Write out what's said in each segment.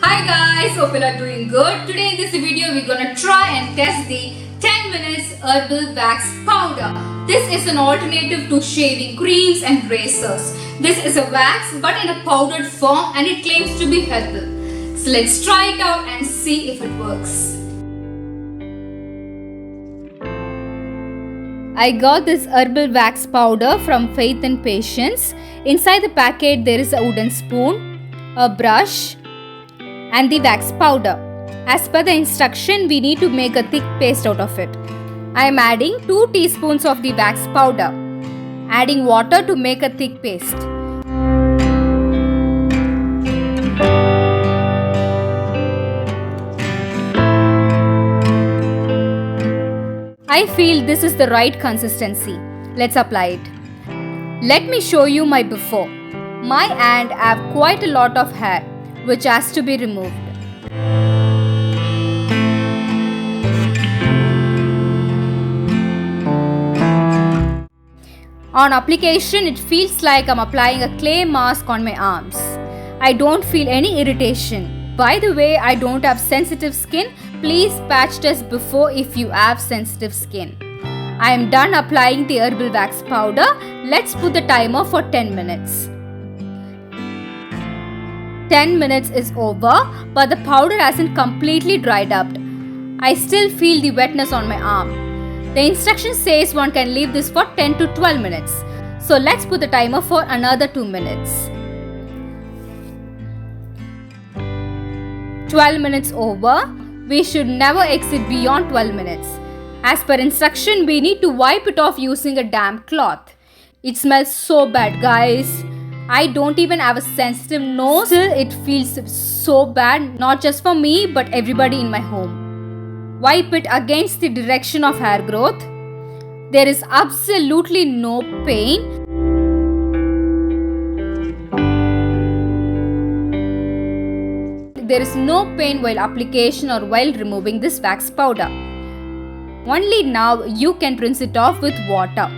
Hi guys, hope you are doing good. Today in this video we're gonna try and test the 10 minutes herbal wax powder. This is an alternative to shaving creams and razors. This is a wax but in a powdered form and it claims to be herbal. So let's try it out and see if it works. I got this herbal wax powder from Faith and Patience. Inside the packet there is a wooden spoon, a brush and the wax powder. As per the instruction, we need to make a thick paste out of it. I am adding 2 teaspoons of the wax powder. Adding water to make a thick paste. I feel this is the right consistency. Let's apply it. Let me show you my before. My hand have quite a lot of hair which has to be removed. On application, it feels like I'm applying a clay mask on my arms. I don't feel any irritation. By the way, I don't have sensitive skin. Please patch test before if you have sensitive skin. I am done applying the herbal wax powder. Let's put the timer for 10 minutes. 10 minutes is over, but the powder hasn't completely dried up. I still feel the wetness on my arm. The instruction says one can leave this for 10 to 12 minutes. So let's put the timer for another 2 minutes. 12 minutes over. We should never exit beyond 12 minutes. As per instruction, we need to wipe it off using a damp cloth. It smells so bad, guys. I don't even have a sensitive nose. Still, it feels so bad, not just for me but everybody in my home. Wipe it against the direction of hair growth. There is absolutely no pain. There is no pain while application or while removing this wax powder. Only now you can rinse it off with water.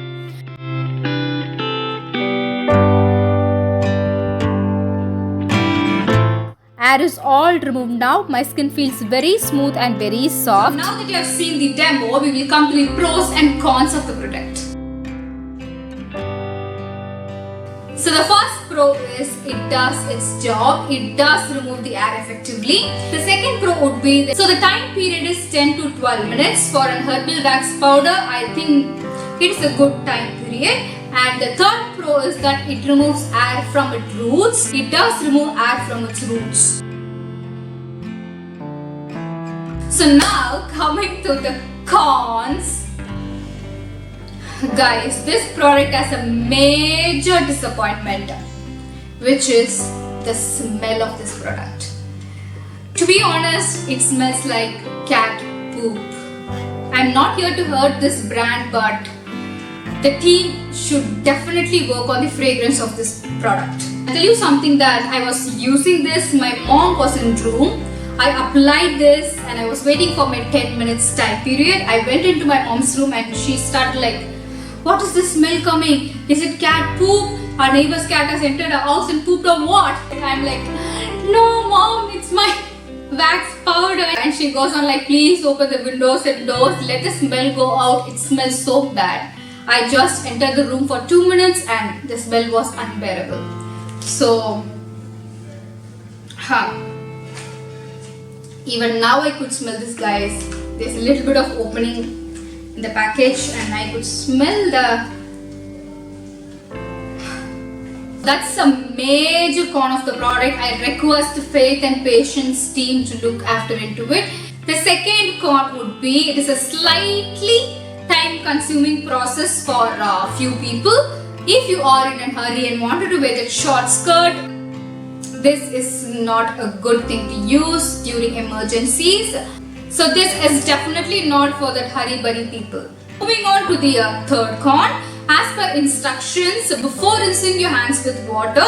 Hair is all removed now. My skin feels very smooth and very soft. Now that you have seen the demo, we will come to the pros and cons of the product. So the first pro is it does its job. It does remove the hair effectively. The second pro would be the time period is 10 to 12 minutes for an herbal wax powder. I think it's a good time period. And the third pro is that it removes hair from its roots. It does remove hair from its roots. So now coming to the cons. Guys, this product has a major disappointment, which is the smell of this product. To be honest, it smells like cat poop. I'm not here to hurt this brand, but the team should definitely work on the fragrance of this product. I'll tell you something that I was using this, my mom was in room. I applied this and I was waiting for my 10 minutes time period. I went into my mom's room and she started like, what is this smell coming? Is it cat poop? Our neighbor's cat has entered our house and pooped or what? And I'm like, no mom, it's my wax powder. And she goes on like, please open the windows and doors, let the smell go out. It smells so bad. I just entered the room for 2 minutes and the smell was unbearable. So, even now I could smell this, guys. There's a little bit of opening in the package and I could smell That's a major con of the product. I request Faith and Patience team to look after into it. The second con would be it is a slightly time-consuming process for a few people. If you are in a hurry and wanted to wear that short skirt, this is not a good thing to use during emergencies. So this is definitely not for that hurry-burry people. Moving on to the third con. As per instructions, before rinsing your hands with water,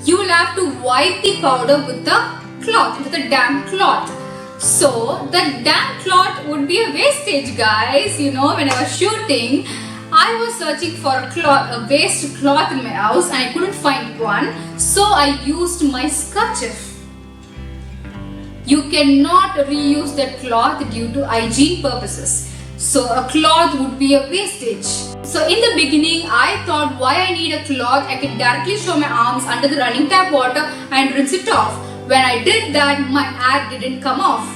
you will have to wipe the powder with the cloth, with a damp cloth. So the damp cloth would be a wastage, guys. You know, when I was shooting, I was searching for a waste cloth in my house and I couldn't find one. So I used my kerchief. you cannot reuse that cloth due to hygiene purposes. So a cloth would be a wastage. So in the beginning, I thought why I need a cloth, I can directly show my arms under the running tap water and rinse it off. When I did that, my hair didn't come off.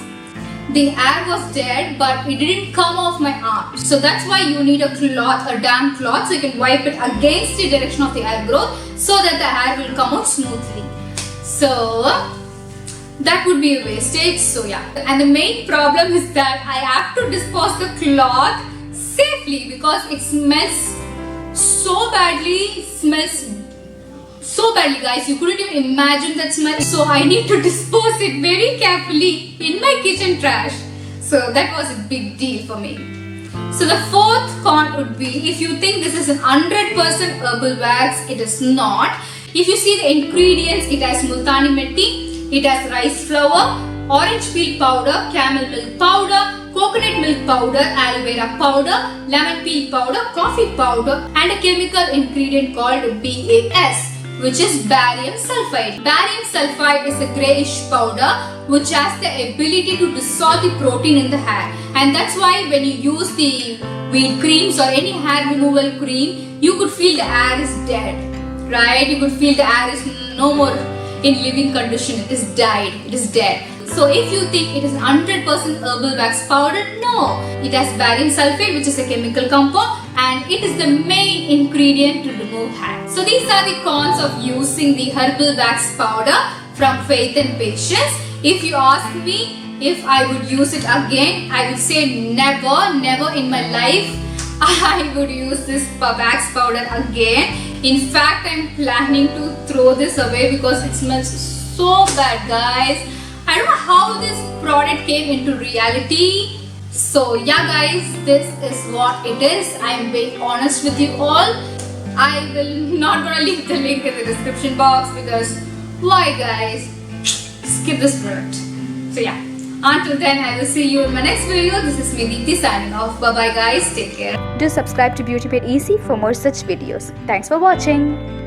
The hair was dead, but it didn't come off my arms. So that's why you need a cloth, a damp cloth, so you can wipe it against the direction of the hair growth so that the hair will come out smoothly. So that would be a wastage. So yeah, and the main problem is that I have to dispose the cloth safely because it smells so badly. Guys, you couldn't even imagine that smell. So I need to dispose it very carefully in my kitchen trash. So that was a big deal for me. So the fourth con would be, if you think this is an 100% herbal wax, it is not. If you see the ingredients, it has multani methi, it has rice flour, orange peel powder, camel milk powder, coconut milk powder, aloe vera powder, lemon peel powder, coffee powder, and a chemical ingredient called BAS, which is barium sulfide. Barium sulfide is a greyish powder which has the ability to dissolve the protein in the hair, and that's why when you use the wheat creams or any hair removal cream, you could feel the hair is dead, right? You could feel the hair is no more in living condition, it is died, it is dead. So if you think it is 100% herbal wax powder, no. It has barium sulfate, which is a chemical compound, and it is the main ingredient to remove hair. So these are the cons of using the herbal wax powder from Faith and Patience. If you ask me if I would use it again, I would say never in my life I would use this wax powder again. In fact, I'm planning to throw this away because it smells so bad, guys. I don't know how this product came into reality. So yeah guys, this is what it is. I'm being honest with you all. I will not gonna leave the link in the description box because why guys? Skip this product. So yeah, until then I will see you in my next video. This is me Deepthi signing off. Bye bye guys, take care. Do subscribe to Beauty Made Easy for more such videos. Thanks for watching.